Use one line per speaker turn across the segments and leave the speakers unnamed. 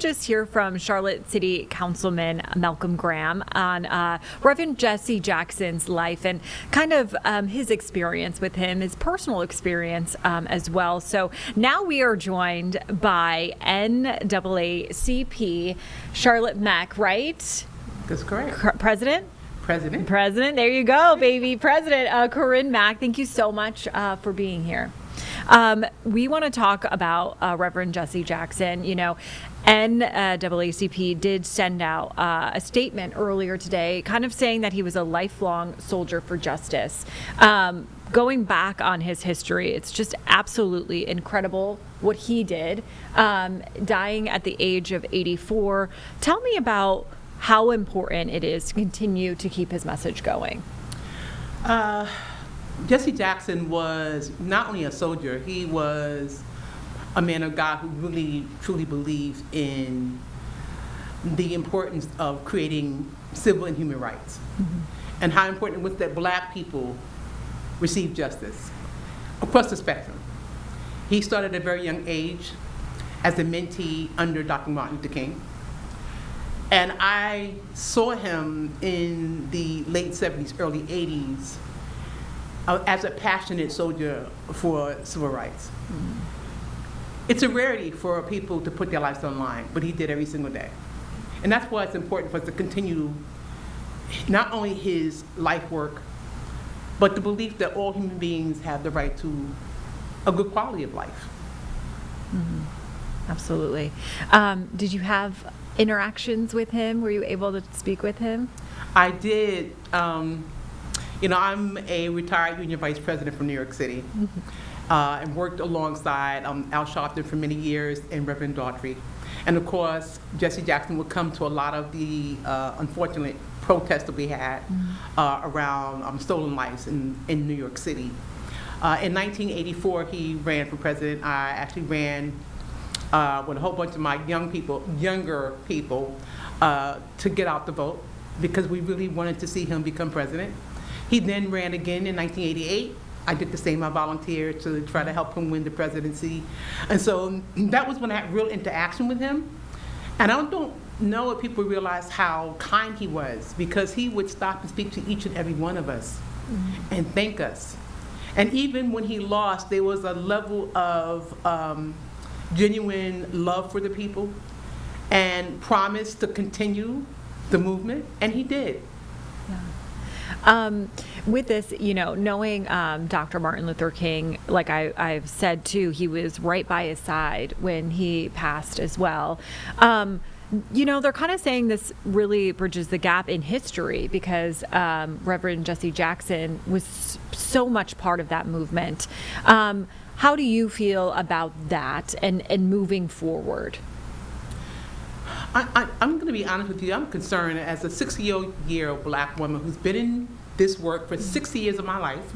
Just hear from Charlotte City Councilman Malcolm Graham on Reverend Jesse Jackson's life and kind of his experience with him, his personal experience as well. So now we are joined by NAACP Charlotte Mack, right?
That's correct.
President?
President.
There you go, baby. President Corine Mack, thank you so much for being here. We want to talk about Reverend Jesse Jackson. You know, NAACP did send out a statement earlier today kind of saying that he was a lifelong soldier for justice. Going back on his history, it's just absolutely incredible what he did, dying at the age of 84. Tell me about how important it is to continue to keep his message going.
Jesse Jackson was not only a soldier, he was a man of God who really, truly believed in the importance of creating civil and human rights, and how important it was that Black people receive justice across the spectrum. He started at a very young age as a mentee under Dr. Martin Luther King. And I saw him in the late 70s, early 80s, as a passionate soldier for civil rights. It's a rarity for people to put their lives on the line, but he did every single day. And that's why it's important for us to continue not only his life work, but the belief that all human beings have the right to a good quality of life.
Absolutely. Did you have interactions with him? Were you able to speak with him?
I did. You know, I'm a retired union vice president from New York City, and worked alongside Al Sharpton for many years and Reverend Daughtry. And of course, Jesse Jackson would come to a lot of the unfortunate protests that we had around stolen lives in New York City. In 1984, he ran for president. I actually ran with a whole bunch of my younger people, to get out the vote because we really wanted to see him become president. He then ran again in 1988. I did the same. I volunteered to try to help him win the presidency. And so that was when I had real interaction with him. And I don't know if people realize how kind he was, because he would stop and speak to each and every one of us and thank us. And even when he lost, there was a level of genuine love for the people and promise to continue the movement, and he did.
With this, you know, knowing Dr. Martin Luther King, like I've said too, he was right by his side when he passed as well. You know, they're kind of saying this really bridges the gap in history because Reverend Jesse Jackson was so much part of that movement. How do you feel about that and moving forward?
I'm going to be honest with you. I'm concerned as a 60-year-old Black woman who's been in this work for 60 years of my life.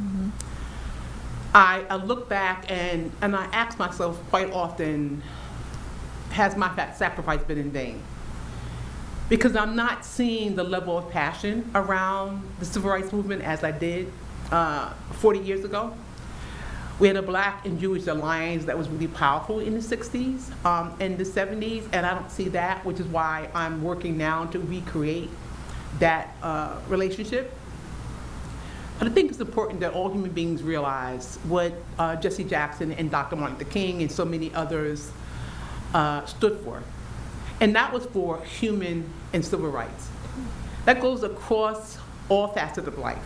I look back and I ask myself quite often, has my sacrifice been in vain? Because I'm not seeing the level of passion around the civil rights movement as I did 40 years ago. We had a Black and Jewish alliance that was really powerful in the 60s and the 70s, and I don't see that, which is why I'm working now to recreate that relationship. And I think it's important that all human beings realize what Jesse Jackson and Dr. Martin Luther King and so many others stood for. And that was for human and civil rights. That goes across all facets of life.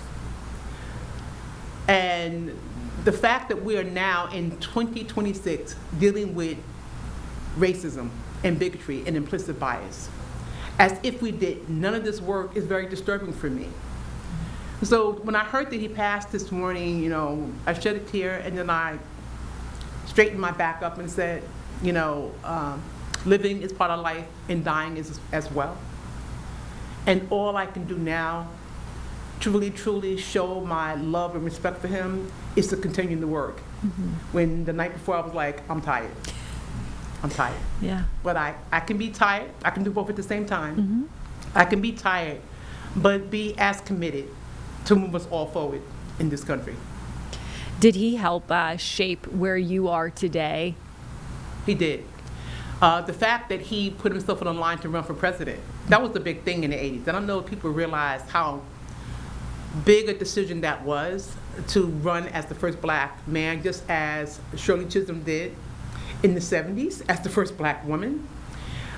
And the fact that we are now in 2026 dealing with racism and bigotry and implicit bias, as if we did none of this work, is very disturbing for me. So when I heard that he passed this morning, you know, I shed a tear, and then I straightened my back up and said, you know, living is part of life and dying is as well. And all I can do now to really truly show my love and respect for him is to continue the work. When the night before I was like, I'm tired.
Yeah.
But I can be tired. I can do both at the same time. I can be tired, but be as committed to move us all forward in this country.
Did he help shape where you are today?
He did. The fact that he put himself on the line to run for president, that was the big thing in the 80s. I don't know if people realized how big a decision that was to run as the first black man, just as Shirley Chisholm did in the 70s as the first black woman.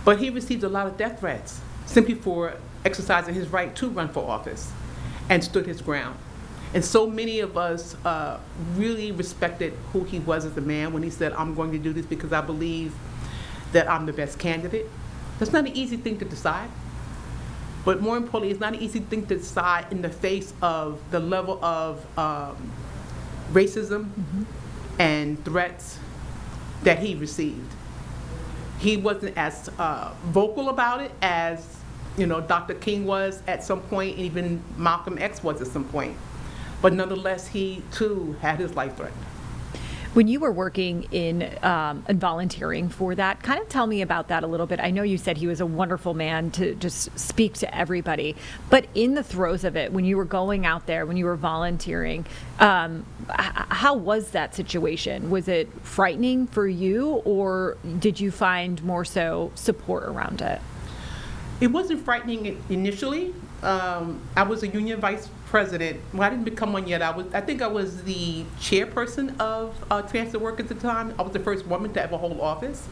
But he received a lot of death threats simply for exercising his right to run for office, and stood his ground. And so many of us really respected who he was as a man when he said, I'm going to do this because I believe that I'm the best candidate. That's not an easy thing to decide. But more importantly, it's not an easy thing to decide in the face of the level of racism and threats that he received. He wasn't as vocal about it as, you know, Dr. King was at some point, and even Malcolm X was at some point. But nonetheless, he too had his life threatened.
When you were working in and volunteering for that, kind of tell me about that a little bit. I know you said he was a wonderful man to just speak to everybody, but in the throes of it, when you were going out there, when you were volunteering, how was that situation? Was it frightening for you, or did you find more so support around it?
It wasn't frightening initially. I was a union vice president. Well, I didn't become one yet. I think I was the chairperson of transit workers at the time. I was the first woman to ever hold office.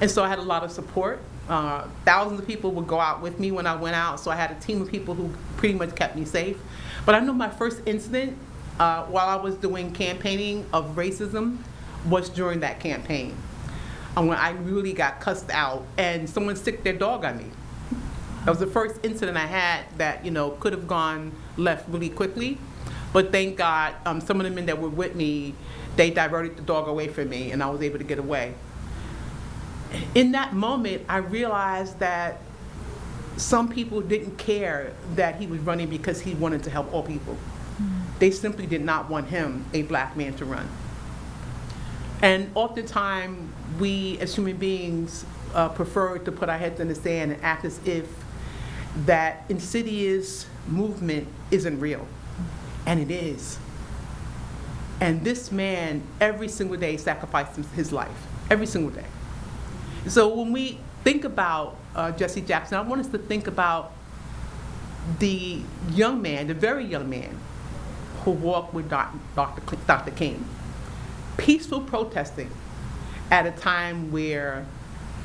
And so I had a lot of support. Thousands of people would go out with me when I went out, so I had a team of people who pretty much kept me safe. But I know my first incident while I was doing campaigning of racism was during that campaign. When I really got cussed out and someone sicked their dog on me. That was the first incident I had that, you know, could have gone left really quickly. But thank God, some of the men that were with me, they diverted the dog away from me, and I was able to get away. In that moment, I realized that some people didn't care that he was running because he wanted to help all people. They simply did not want him, a black man, to run. And oftentimes, we as human beings prefer to put our heads in the sand and act as if that insidious movement isn't real. And it is. And this man, every single day, sacrificed his life. Every single day. So when we think about Jesse Jackson, I want us to think about the young man, the very young man, who walked with Dr. King. Peaceful protesting at a time where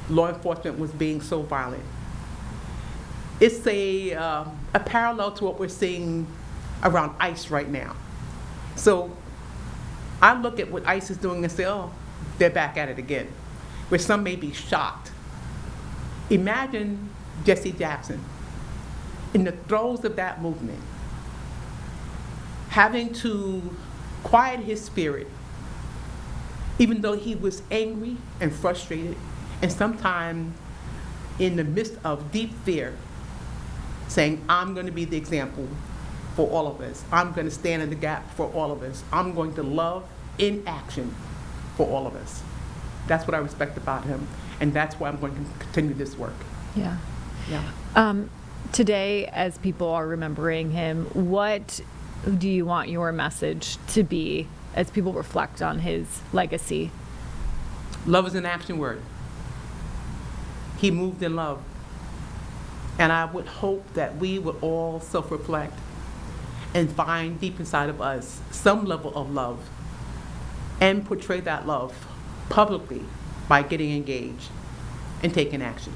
law enforcement was being so violent. It's a parallel to what we're seeing around ICE right now. So I look at what ICE is doing and say, oh, they're back at it again, where some may be shocked. Imagine Jesse Jackson in the throes of that movement, having to quiet his spirit, even though he was angry and frustrated, and sometimes in the midst of deep fear, saying, I'm going to be the example for all of us. I'm going to stand in the gap for all of us. I'm going to love in action for all of us. That's what I respect about him, and that's why I'm going to continue this work.
Yeah.
Yeah.
Today, as people are remembering him, what do you want your message to be as people reflect on his legacy?
Love is an action word. He moved in love. And I would hope that we would all self-reflect and find deep inside of us some level of love and portray that love publicly by getting engaged and taking action.